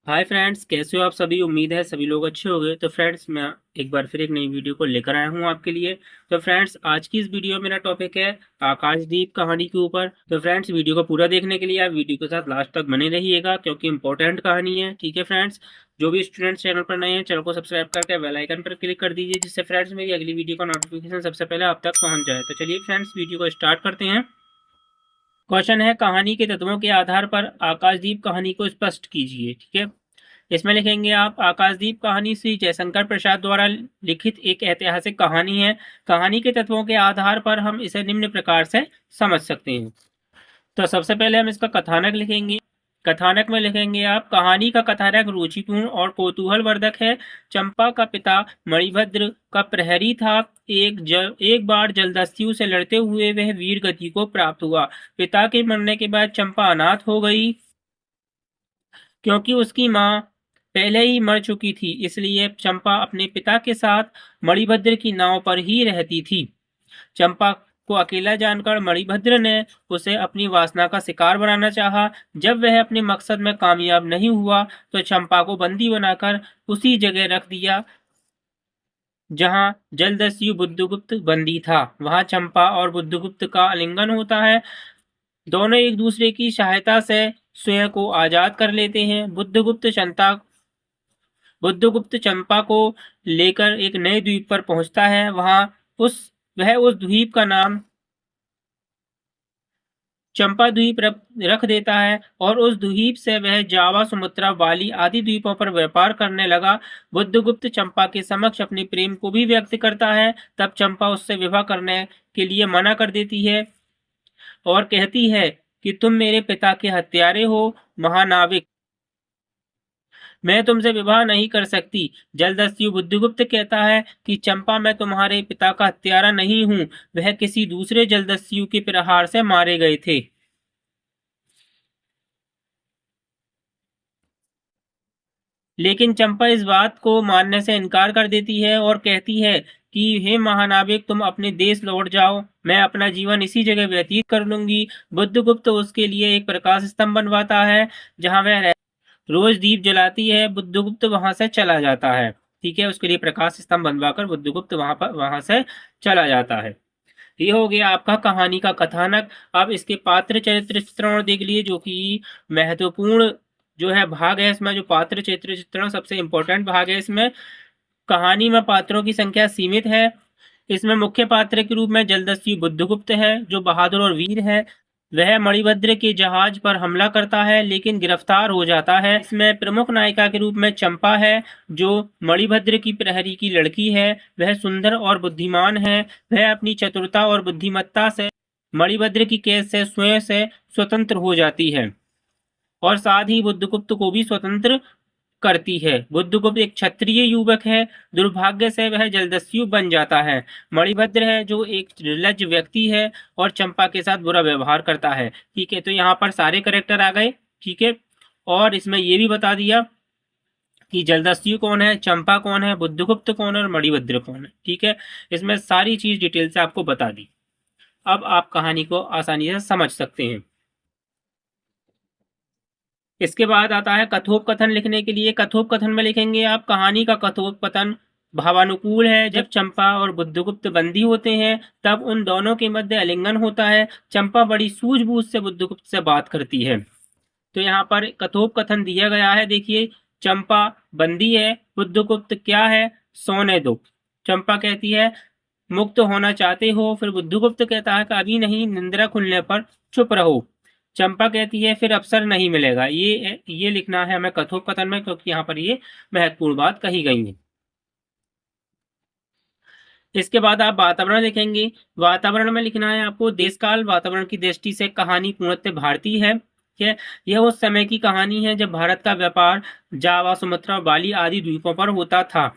Hi friends, कैसे हो आप सभी। उम्मीद है सभी लोग अच्छे होंगे। तो फ्रेंड्स, मैं एक बार फिर एक नई वीडियो को लेकर आया हूँ आपके लिए। तो फ्रेंड्स, आज की इस वीडियो में मेरा टॉपिक है आकाशदीप कहानी के ऊपर। तो फ्रेंड्स, वीडियो को पूरा देखने के लिए आप वीडियो के साथ लास्ट तक बने रहिएगा, क्योंकि इंपॉर्टेंट कहानी है। ठीक है फ्रेंड्स, जो भी स्टूडेंट्स चैनल पर नए हैं, चैनल को सब्सक्राइब करके बेल आइकन पर क्लिक कर दीजिए, जिससे फ्रेंड्स मेरी अगली वीडियो का नोटिफिकेशन सबसे पहले आप तक पहुंच जाए। तो चलिए फ्रेंड्स, वीडियो को स्टार्ट करते हैं। क्वेश्चन है, कहानी के तत्वों के आधार पर आकाशदीप कहानी को स्पष्ट कीजिए। ठीक है, इसमें लिखेंगे आप, आकाशदीप कहानी श्री जयशंकर प्रसाद द्वारा लिखित एक ऐतिहासिक कहानी है। कहानी के तत्वों के आधार पर हम इसे निम्न प्रकार से समझ सकते हैं। तो सबसे पहले हम इसका कथानक लिखेंगे। कथानक में लिखेंगे आप, कहानी का कथानक रुचिपूर्ण और कौतूहलवर्धक है। चंपा का पिता मणिभद्र का प्रहरी था। एक बार जलदस्यु से लड़ते हुए वह वीर गति को प्राप्त हुआ। पिता के मरने के बाद चंपा अनाथ हो गई, क्योंकि उसकी माँ पहले ही मर चुकी थी। इसलिए चंपा अपने पिता के साथ मणिभद्र की नाव पर ही रहती थी। चंपा को अकेला जानकर मणिभद्र ने उसे अपनी वासना का शिकार बनाना चाहा। जब वह अपने मकसद में कामयाब नहीं हुआ तो चंपा को बंदी बनाकर उसी जगह रख दिया जहां जलदस्यु बुद्धगुप्त बंदी था। वहां चंपा और बुद्धगुप्त का आलिंगन होता है। दोनों एक दूसरे की सहायता से स्वयं को आजाद कर लेते हैं। बुद्धगुप्त चंपा को लेकर एक नए द्वीप पर पहुंचता है। वह उस द्वीप का नाम चंपा द्वीप रख देता है, और उस द्वीप से वह जावा, सुमात्रा, बाली आदि द्वीपों पर व्यापार करने लगा। बुद्धगुप्त चंपा के समक्ष अपने प्रेम को भी व्यक्त करता है। तब चंपा उससे विवाह करने के लिए मना कर देती है और कहती है कि तुम मेरे पिता के हत्यारे हो महानाविक, मैं तुमसे विवाह नहीं कर सकती। जलदस्यु बुद्धगुप्त कहता है कि चंपा, मैं तुम्हारे पिता का हत्यारा नहीं हूँ, वह किसी दूसरे जलदस्यु के प्रहार से मारे गए थे। लेकिन चंपा इस बात को मानने से इनकार कर देती है और कहती है कि हे महानाविक, तुम अपने देश लौट जाओ, मैं अपना जीवन इसी जगह व्यतीत कर लूंगी। बुद्धगुप्त उसके लिए एक प्रकाश स्तंभ बनवाता है, जहां वह रोज दीप जलाती है। बुद्धगुप्त वहां से चला जाता है। ठीक है, उसके लिए प्रकाश स्तंभ बनवाकर बुद्धगुप्त वहां से चला जाता है। ये हो गया आपका कहानी का कथानक। अब इसके पात्र चरित्र चित्रण देख लिए, जो कि महत्वपूर्ण जो है भाग है। इसमें जो पात्र चरित्र चित्रण सबसे इंपॉर्टेंट भाग है। इसमें कहानी में पात्रों की संख्या सीमित है। इसमें मुख्य पात्र के रूप में जलदस्यु बुद्धगुप्त है, जो बहादुर और वीर है। वह मणिभद्र के जहाज पर हमला करता है, लेकिन गिरफ्तार हो जाता है। इसमें प्रमुख नायिका के रूप में चंपा है, जो मणिभद्र की प्रहरी की लड़की है। वह सुंदर और बुद्धिमान है। वह अपनी चतुरता और बुद्धिमत्ता से मणिभद्र की कैद से स्वयं से स्वतंत्र हो जाती है, और साथ ही बुद्धगुप्त को भी स्वतंत्र करती है। बुद्धगुप्त एक क्षत्रिय युवक है। दुर्भाग्य से वह जलदस्यु बन जाता है। मणिभद्र है, जो एक निर्लज्ज व्यक्ति है और चंपा के साथ बुरा व्यवहार करता है। ठीक है, तो यहाँ पर सारे करेक्टर आ गए। ठीक है, और इसमें ये भी बता दिया कि जलदस्यु कौन है, चंपा कौन है, बुद्धगुप्त कौन है और मणिभद्र कौन है। ठीक है, इसमें सारी चीज डिटेल से आपको बता दी। अब आप कहानी को आसानी से समझ सकते हैं। इसके बाद आता है कथोपकथन लिखने के लिए। कथोपकथन में लिखेंगे आप, कहानी का कथोपकथन भावानुकूल है। जब चंपा और बुद्धगुप्त बंदी होते हैं, तब उन दोनों के मध्य आलिंगन होता है। चंपा बड़ी सूझबूझ से बुद्धगुप्त से बात करती है। तो यहाँ पर कथोपकथन दिया गया है, देखिए। चंपा बंदी है, बुद्धगुप्त क्या है, सोने दो। चंपा कहती है, मुक्त होना चाहते हो? फिर बुद्धगुप्त कहता है कि अभी नहीं, निंद्रा खुलने पर चुप रहो। चंपा कहती है, फिर अवसर नहीं मिलेगा। ये लिखना है हमें कथोपकथन में, क्योंकि यहाँ पर ये महत्वपूर्ण बात कही गई है। इसके बाद आप वातावरण लिखेंगे। वातावरण में लिखना है आपको, देशकाल वातावरण की दृष्टि से कहानी पूर्णतः भारतीय है। ठीक है, यह उस समय की कहानी है जब भारत का व्यापार जावा, सुमात्रा, बाली आदि द्वीपों पर होता था।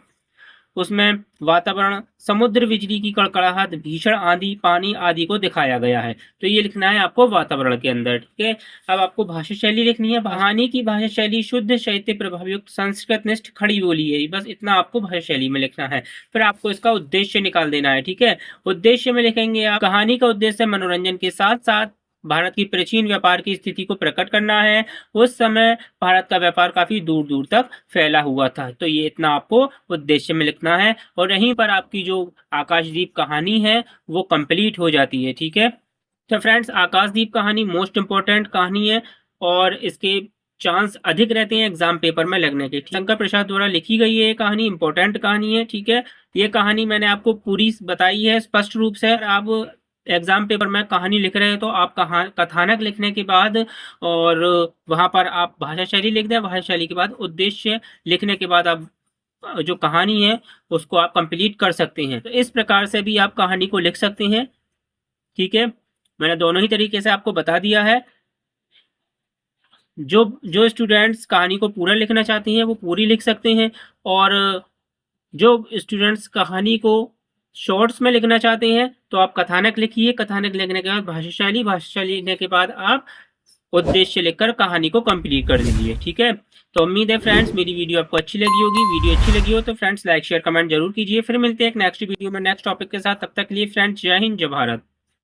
उसमें वातावरण, समुद्र, बिजली की कड़कड़ाहट, भीषण आंधी, पानी आदि को दिखाया गया है। तो ये लिखना है आपको वातावरण के अंदर। ठीक है, अब आपको भाषा शैली लिखनी है। कहानी की भाषा शैली शुद्ध, साहित्य प्रभावयुक्त, संस्कृत निष्ठ, खड़ी बोली है। बस इतना आपको भाषा शैली में लिखना है। फिर आपको इसका उद्देश्य निकाल देना है। ठीक है, उद्देश्य में लिखेंगे आप, कहानी का उद्देश्य मनोरंजन के साथ साथ भारत की प्राचीन व्यापार की स्थिति को प्रकट करना है। उस समय भारत का व्यापार काफी दूर दूर तक फैला हुआ था। तो ये इतना आपको उद्देश्य में लिखना है और यहीं पर आपकी जो आकाशदीप कहानी है वो कंप्लीट हो जाती है। ठीक है, तो फ्रेंड्स आकाशदीप कहानी मोस्ट इंपॉर्टेंट कहानी है और इसके चांस अधिक रहते हैं एग्जाम पेपर में लगने के। शंकर प्रसाद द्वारा लिखी गई है ये कहानी, इंपॉर्टेंट कहानी है। ठीक है, ये कहानी मैंने आपको पूरी बताई है स्पष्ट रूप से। आप एग्जाम पेपर में कहानी लिख रहे हैं तो आप कथानक लिखने के बाद और वहां पर आप भाषा शैली लिख दें, भाषा शैली के बाद उद्देश्य लिखने के बाद आप जो कहानी है उसको आप कंप्लीट कर सकते हैं। तो इस प्रकार से भी आप कहानी को लिख सकते हैं। ठीक है, मैंने दोनों ही तरीके से आपको बता दिया है। जो जो स्टूडेंट्स कहानी को पूरा लिखना चाहते हैं वो पूरी लिख सकते हैं और जो स्टूडेंट्स कहानी को शॉर्ट्स में लिखना चाहते हैं तो आप कथानक लिखिए। कथानक लिखने के बाद भाषा लिखने के बाद आप उद्देश्य लिखकर कहानी को कंप्लीट कर दीजिए। ठीक है, तो उम्मीद है फ्रेंड्स मेरी वीडियो आपको अच्छी लगी होगी। वीडियो अच्छी लगी हो तो फ्रेंड्स लाइक शेयर कमेंट जरूर कीजिए। फिर मिलते हैं एक नेक्स्ट वीडियो में नेक्स्ट टॉपिक के साथ। तब तक के लिए फ्रेंड्स जय हिंद जय भारत।